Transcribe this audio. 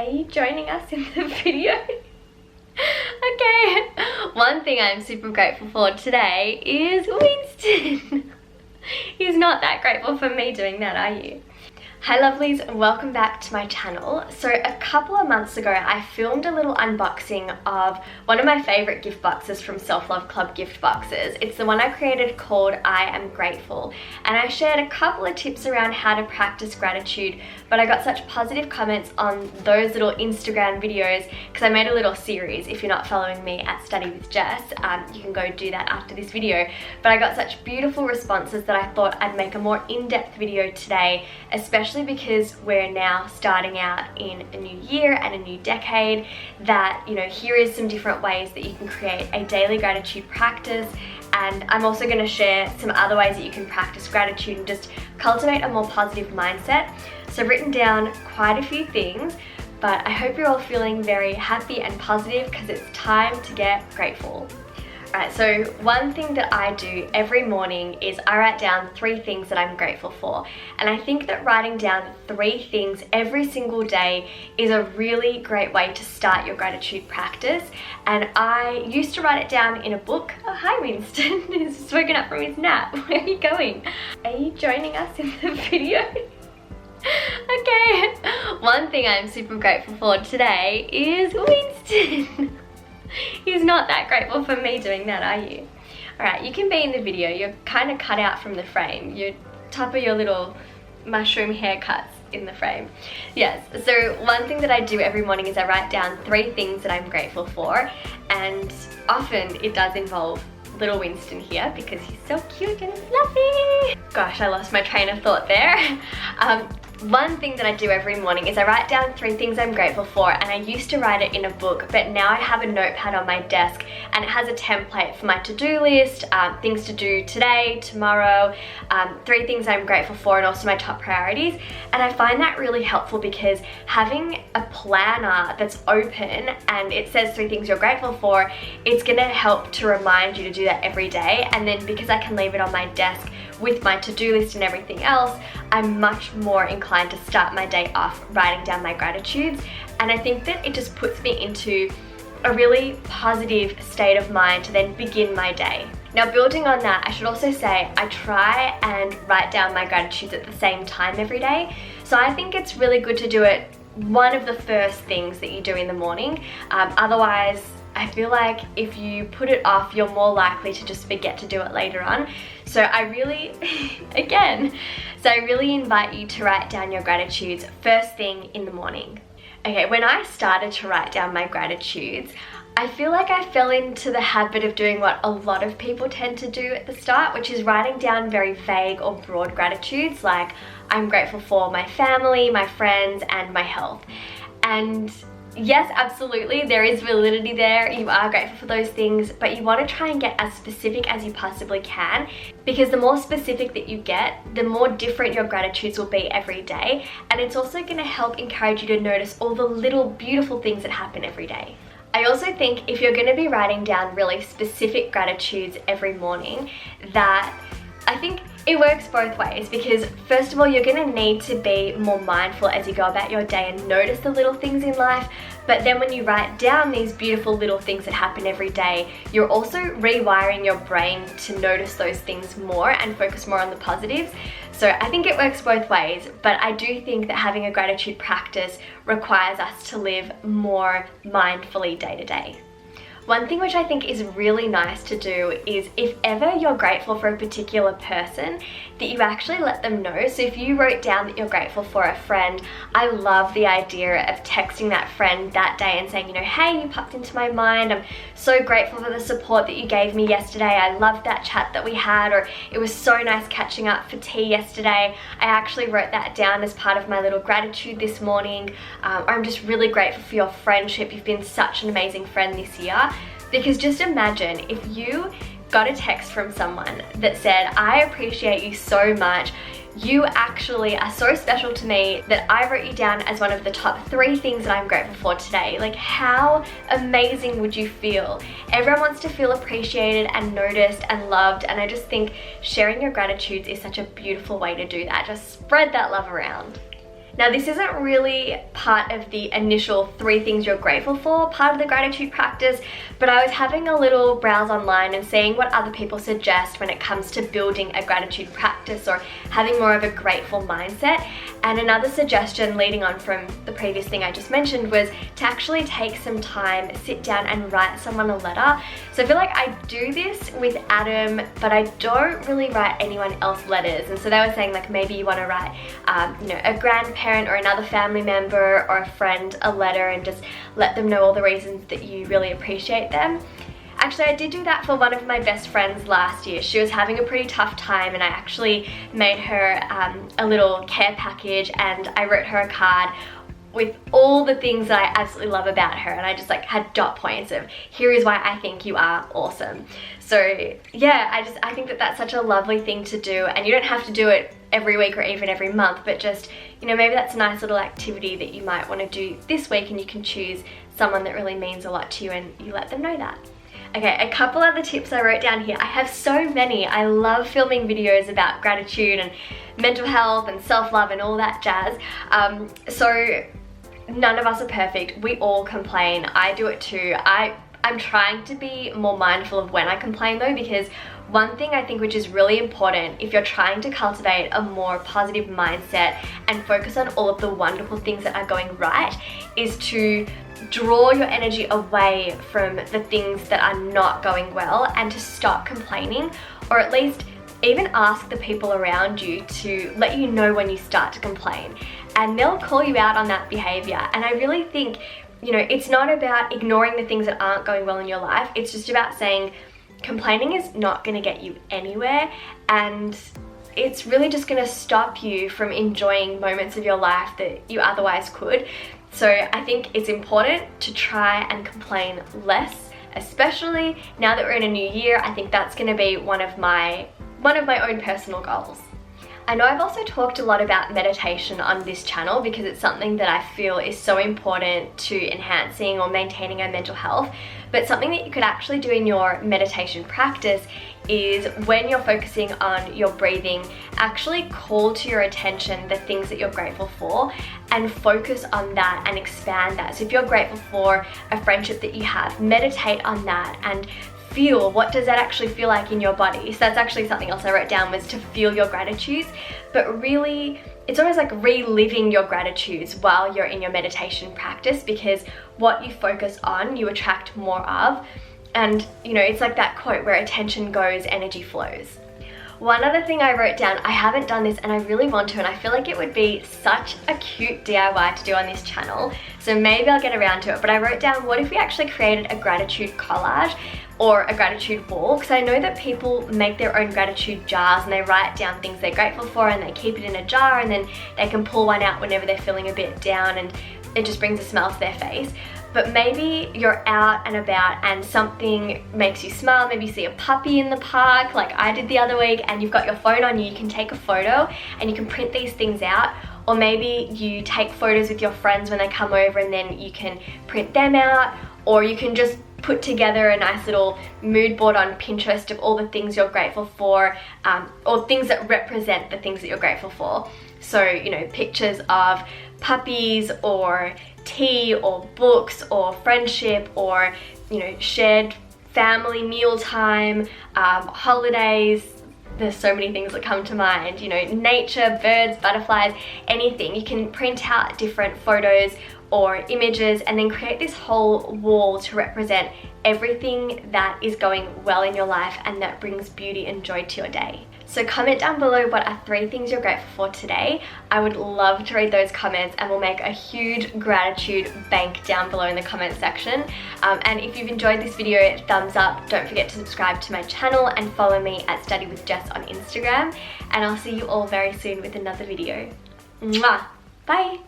Are you joining us in the video? Okay, one thing I'm super grateful for today is Winston. He's not that grateful for me doing that, are you? Hi lovelies, welcome back to my channel. So a couple of months ago I filmed a little unboxing of one of my favorite gift boxes from Self Love Club gift boxes. It's the one I created called I Am Grateful, and I shared a couple of tips around how to practice gratitude, but I got such positive comments on those little Instagram videos because I made a little series. If you're not following me at Study with Jess, you can go do that after this video, but I got such beautiful responses that I thought I'd make a more in-depth video today, especially because we're now starting out in a new year and a new decade, that, you know, here is some different ways that you can create a daily gratitude practice. And I'm also going to share some other ways that you can practice gratitude and just cultivate a more positive mindset. So I've written down quite a few things, but I hope you're all feeling very happy and positive because it's time to get grateful. Alright, so one thing that I do every morning is I write down 3 things that I'm grateful for. And I think that writing down 3 things every single day is a really great way to start your gratitude practice. And I used to write it down in a book. Oh, hi Winston, he's just woken up from his nap. Where are you going? Are you joining us in the video? Okay, one thing I'm super grateful for today is Winston. He's not that grateful for me doing that, are you? Alright, you can be in the video. You're kind of cut out from the frame. You're top of your little mushroom haircuts in the frame. Yes, so one thing that I do every morning is I write down 3 things that I'm grateful for, and often it does involve little Winston here because he's so cute and fluffy. Gosh, I lost my train of thought there. One thing that I do every morning is I write down 3 things I'm grateful for, and I used to write it in a book, but now I have a notepad on my desk and it has a template for my to-do list, things to do today, tomorrow, 3 things I'm grateful for, and also my top priorities. And I find that really helpful because having a planner that's open and it says 3 things you're grateful for, it's gonna help to remind you to do that every day. And then because I can leave it on my desk with my to-do list and everything else, I'm much more inclined to start my day off writing down my gratitudes. And I think that it just puts me into a really positive state of mind to then begin my day. Now, building on that, I should also say I try and write down my gratitudes at the same time every day. So I think it's really good to do it one of the first things that you do in the morning. Otherwise, I feel like if you put it off, you're more likely to just forget to do it later on. So I really, I really invite you to write down your gratitudes first thing in the morning. Okay, when I started to write down my gratitudes, I feel like I fell into the habit of doing what a lot of people tend to do at the start, which is writing down very vague or broad gratitudes, like I'm grateful for my family, my friends, and my health. And yes, absolutely, there is validity there. You are grateful for those things, but you want to try and get as specific as you possibly can, because the more specific that you get, the more different your gratitudes will be every day. And it's also going to help encourage you to notice all the little beautiful things that happen every day. I also think if you're going to be writing down really specific gratitudes every morning, that I think it works both ways, because first of all, you're going to need to be more mindful as you go about your day and notice the little things in life. But then when you write down these beautiful little things that happen every day, you're also rewiring your brain to notice those things more and focus more on the positives. So I think it works both ways, but I do think that having a gratitude practice requires us to live more mindfully day to day. One thing which I think is really nice to do is if ever you're grateful for a particular person, that you actually let them know. So if you wrote down that you're grateful for a friend, I love the idea of texting that friend that day and saying, you know, hey, you popped into my mind. I'm so grateful for the support that you gave me yesterday. I loved that chat that we had, or it was so nice catching up for tea yesterday. I actually wrote that down as part of my little gratitude this morning. Or I'm just really grateful for your friendship. You've been such an amazing friend this year. Because just imagine if you got a text from someone that said, I appreciate you so much. You actually are so special to me that I wrote you down as one of the top 3 things that I'm grateful for today. Like, how amazing would you feel? Everyone wants to feel appreciated and noticed and loved, and I just think sharing your gratitudes is such a beautiful way to do that. Just spread that love around. Now this isn't really part of the initial 3 things you're grateful for part of the gratitude practice, but I was having a little browse online and seeing what other people suggest when it comes to building a gratitude practice or having more of a grateful mindset. And another suggestion leading on from the previous thing I just mentioned was to actually take some time, sit down and write someone a letter. So I feel like I do this with Adam, but I don't really write anyone else letters. And so they were saying like maybe you want to write a grandparent or another family member or a friend a letter and just let them know all the reasons that you really appreciate them. Actually, I did do that for one of my best friends last year. She was having a pretty tough time and I actually made her a little care package and I wrote her a card with all the things that I absolutely love about her, and I just like had dot points of here is why I think you are awesome. So yeah, I think that that's such a lovely thing to do, and you don't have to do it every week or even every month, but just, you know, maybe that's a nice little activity that you might want to do this week and you can choose someone that really means a lot to you and you let them know that. Okay, a couple other tips I wrote down here. I have so many. I love filming videos about gratitude and mental health and self-love and all that jazz. So none of us are perfect. We all complain. I do it too. I'm trying to be more mindful of when I complain though, because one thing I think which is really important if you're trying to cultivate a more positive mindset and focus on all of the wonderful things that are going right is to draw your energy away from the things that are not going well and to stop complaining, or at least even ask the people around you to let you know when you start to complain, and they'll call you out on that behavior. And I really think, you know, it's not about ignoring the things that aren't going well in your life. It's just about saying complaining is not going to get you anywhere, and it's really just going to stop you from enjoying moments of your life that you otherwise could. So I think it's important to try and complain less, especially now that we're in a new year. I think that's going to be one of my own personal goals. I know I've also talked a lot about meditation on this channel because it's something that I feel is so important to enhancing or maintaining our mental health, but something that you could actually do in your meditation practice is when you're focusing on your breathing, actually call to your attention the things that you're grateful for and focus on that and expand that. So if you're grateful for a friendship that you have, meditate on that and feel what does that actually feel like in your body. So that's actually something else I wrote down, was to feel your gratitudes, but really it's almost like reliving your gratitudes while you're in your meditation practice, because what you focus on you attract more of. And you know, it's like that quote where attention goes, energy flows. One other thing I wrote down, I haven't done this and I really want to, and I feel like it would be such a cute DIY to do on this channel, so maybe I'll get around to it, but I wrote down, what if we actually created a gratitude collage or a gratitude wall? Because I know that people make their own gratitude jars and they write down things they're grateful for and they keep it in a jar and then they can pull one out whenever they're feeling a bit down and it just brings a smile to their face. But maybe you're out and about and something makes you smile. Maybe you see a puppy in the park like I did the other week and you've got your phone on you. You can take a photo and you can print these things out. Or maybe you take photos with your friends when they come over and then you can print them out. Or you can just put together a nice little mood board on Pinterest of all the things you're grateful for, or things that represent the things that you're grateful for. So, you know, pictures of puppies or tea or books or friendship or, you know, shared family meal time, holidays. There's so many things that come to mind, you know, nature, birds, butterflies, anything. You can print out different photos or images and then create this whole wall to represent everything that is going well in your life and that brings beauty and joy to your day. So comment down below what are 3 things you're grateful for today. I would love to read those comments and we'll make a huge gratitude bank down below in the comment section. And if you've enjoyed this video, thumbs up. Don't forget to subscribe to my channel and follow me at Study with Jess on Instagram. And I'll see you all very soon with another video. Mwah! Bye!